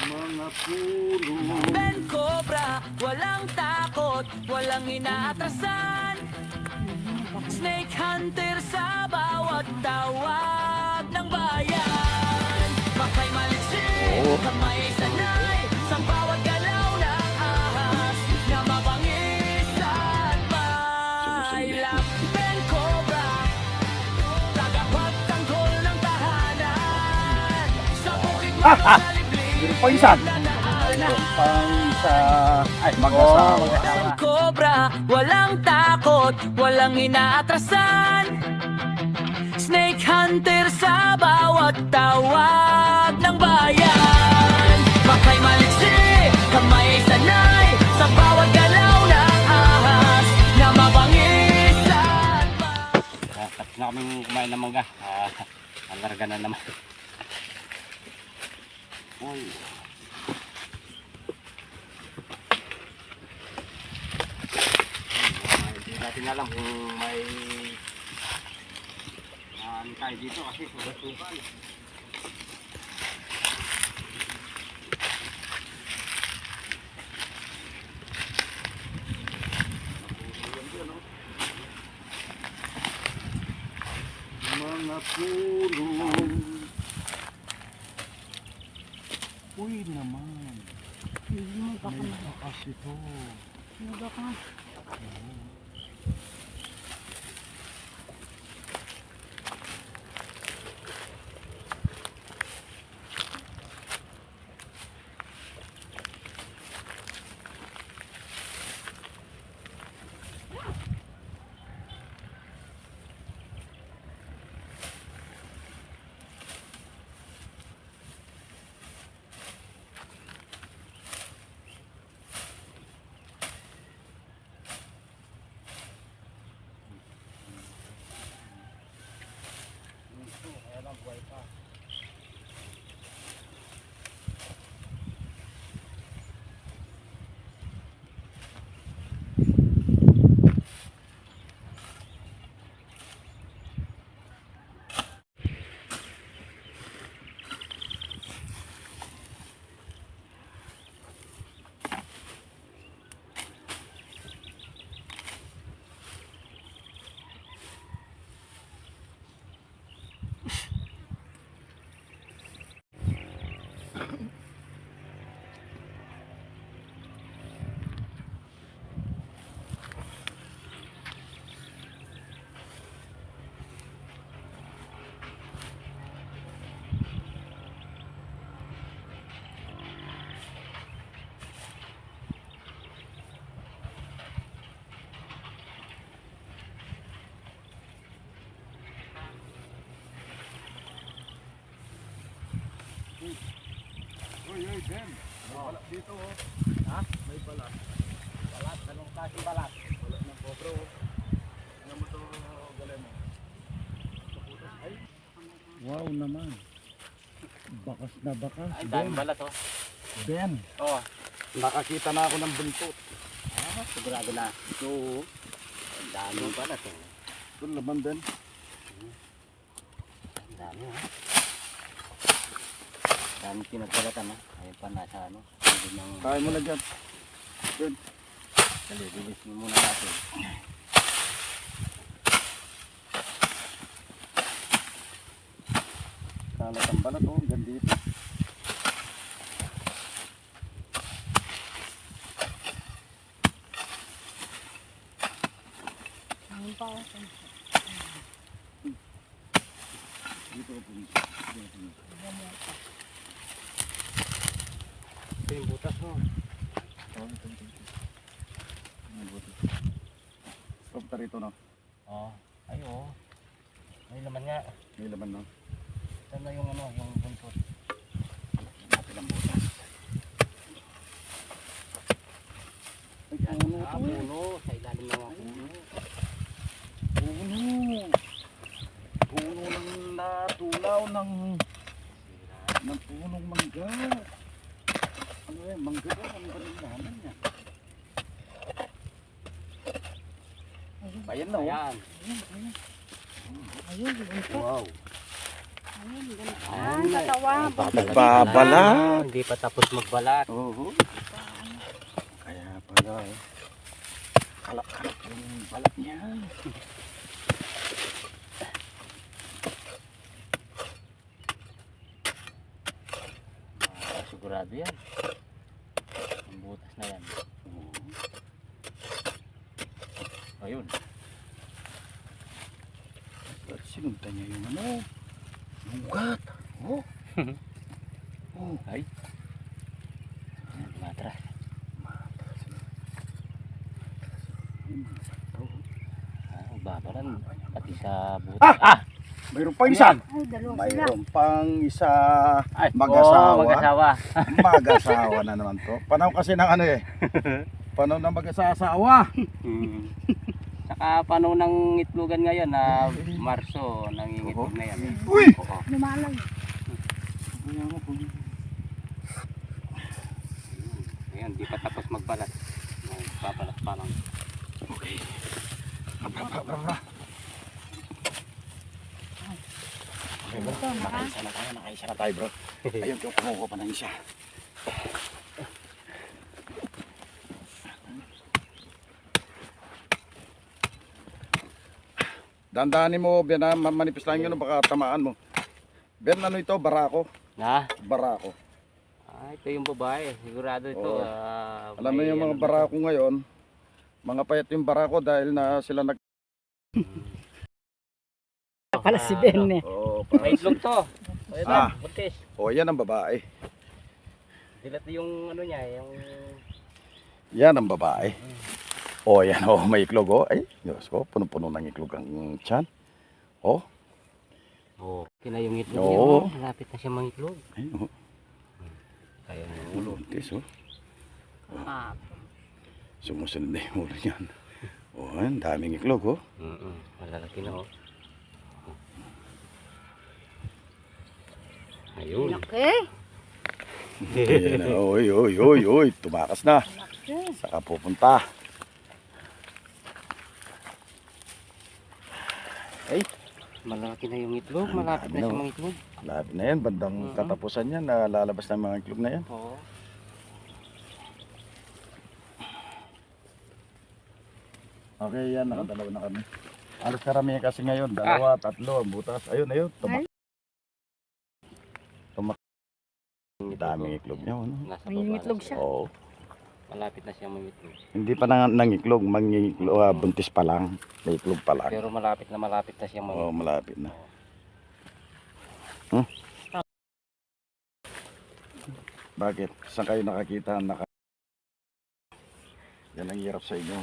mga puno. Ben Cobra, walang takot, walang inaatrasan. Snake Hunter sa bawat tawag ng bayan. Makay maliksi, kamay sanay, sa bawat galaw ng ahas na mabangis at mailap. Ben Cobra, tagapagtanggol ng tahanan. Sa bukid mo sa liblib, Paisan. nanaanan. Ay, mag-asawa. Ben Cobra, walang takot, walang inaatrasan. Snake Hunter sa bawat tawag ng bayan. Makay maliksi, kamay sanay, sa bawat galaw ng ahas na mabangis at Tapos na kaming kumain ng mangga. Ang larga na naman. Uy. Hindi natin alam kung may ano tayo dito kasi sugat-sugal. Mga puno. Uy naman. May bakas ito. Uy, Ben. May balat dito, oh. Ha? May balat. Balat? Anong klaseng balat? Balat ng kobra, oh. Ano mo to, galay mo? Ay. Wow naman. Bakas na bakas. Ay, daming balat oh. Ben, Oh, nakakita na ako ng buntot. sigurado na. So, Ang daming balat oh. ito laman, Ben. Ang dami oh. Daming pinagbalatan oh. Ayun pa nasa ano. Hindi nang... Kaya mo na dyan. Ben. Dali, bilis mo muna natin. Kalat ang balat, oh. Hanggang dito. Dito ko pumunta. Ito yung butas mo. Stop rito, no? Oh, ay oh. May laman nga. May laman, no? Saan na yung ano, yung buntot? Natin ang butas. Ay, puno Ah, to, eh. puno. Sa ilalim ng mga puno. Puno. Puno ng natunaw ng punong mangga. Ano yan? Mangga ba? Ano ba ng naman niya? Ayan na, oh. Ayan. Wow. Ay, katawa. Nagbabalat. Hindi pa tapos magbalat. Oo. Kaya pala eh. Kalak-kalak yung balat niya. Sigurado yan. Ang butas na yan. Oo. Ayun. At sinunta niya yung ano. Lugat. Oh. Oh. Ay. Ayan, matras. Babaran. Pati sa butas. Ah! Mayroon pang isa. Ay, dalawa sila. Mayroon pang isa. Ay, Mag-asawa. oo, mag-asawa. Mag-asawa na naman to. Panahon kasi ng ano eh. Panahon ng mag-asawa. Saka paano ng itlogan ngayon na Marso, nangingitlog na yan. Uy! Oo. Lumalang. Ngayon, di pa tapos magbalat. Magbabalat pa lang. Okay. Abra. Okay bro, nakaisa na tayo bro. Ayun, yung kumuha pa ng isa. Dandanin mo, Ben, manipis lang yun, baka tamaan mo. Ben, ano ito? Barako? Na? Barako. Ah, ito yung babae. Sigurado ito. Oo. Alam mo May yung mga ano barako ngayon, mga payat yung barako dahil na sila nag... dito. Pala si Ben eh. Oh, May itlog to. Ayun Ah. na, buntis. oh, yan ang babae. Dilat yung ano niya, yung... Yan ang babae. Oh, yan. Oh, may iklog. Oh. Ay, Diyos ko. Puno-puno ng iklog ang tiyan. Oh. Oh. Kina yung itlog Oo. niya. Oh. Malapit na siya mangitlog. Ay, oh. Kaya yung ulo. Buntis, oh. Ah, Sumusunod na yung ulo niyan. Oh, ang daming iklog, oh. Malalaki na oh. Ayun. laki. Ayan, oy. Tumakas na. Saka pupunta. Ay, Malaki na yung itlog. Ang Malapit dami na na, siya oh. mangitlog. labi na yan. Bandang katapusan yan. Lalabas na yung mga iklog na yan. Oo. Okay, yan. Nakadalawa na kami. Alas karamihan kasi ngayon. Dalawa, tatlo, ang butas. Ayun. Ang daming iklog niya, ano? Nasa May baba na itlog siya. Oo. Malapit na siya mangitlog. Hindi pa nangiklog, mangiklog, buntis pa lang. May iklog pa lang. Pero malapit na siya Oo, mangitlog. malapit na. Bakit? Saan kayo nakakita? Yan ang hirap sa inyo.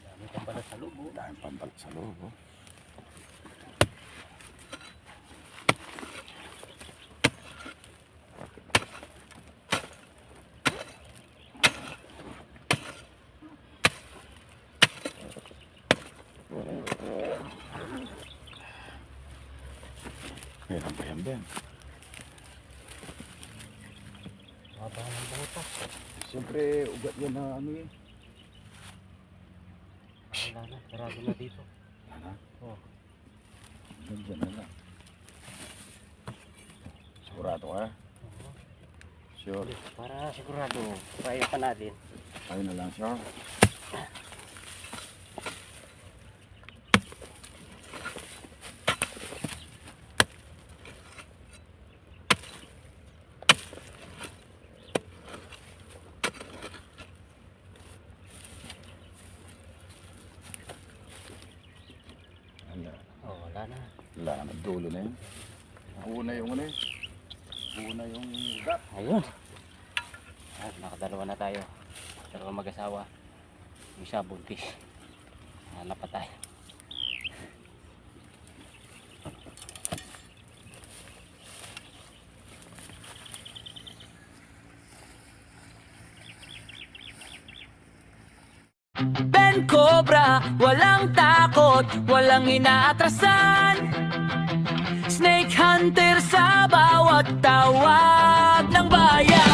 Dami kang balat sa loob. Oh. Dahil pambalat sa loob. Oh. Meron pa yan, Ben. Haba ng butas. Siyempre, ugat yan na ano eh. Wala na. Sarado na dito. Ano? Oh. Diyan na lang. Sigurado ka? Sure. Para sigurado. Kaya pa natin. Ayun na lang, sure. Oh, wala na. Wala na, dulo na yun. Una yung ano eh. Una yung ugat. Ayun. Ah, nakadalawa na tayo. Dalawa mag-asawa. Yung isa buntis. Hanap pa tayo. Ben Cobra, walang takot, walang inaatrasan. Snake Hunter sa bawat tawag ng bayan.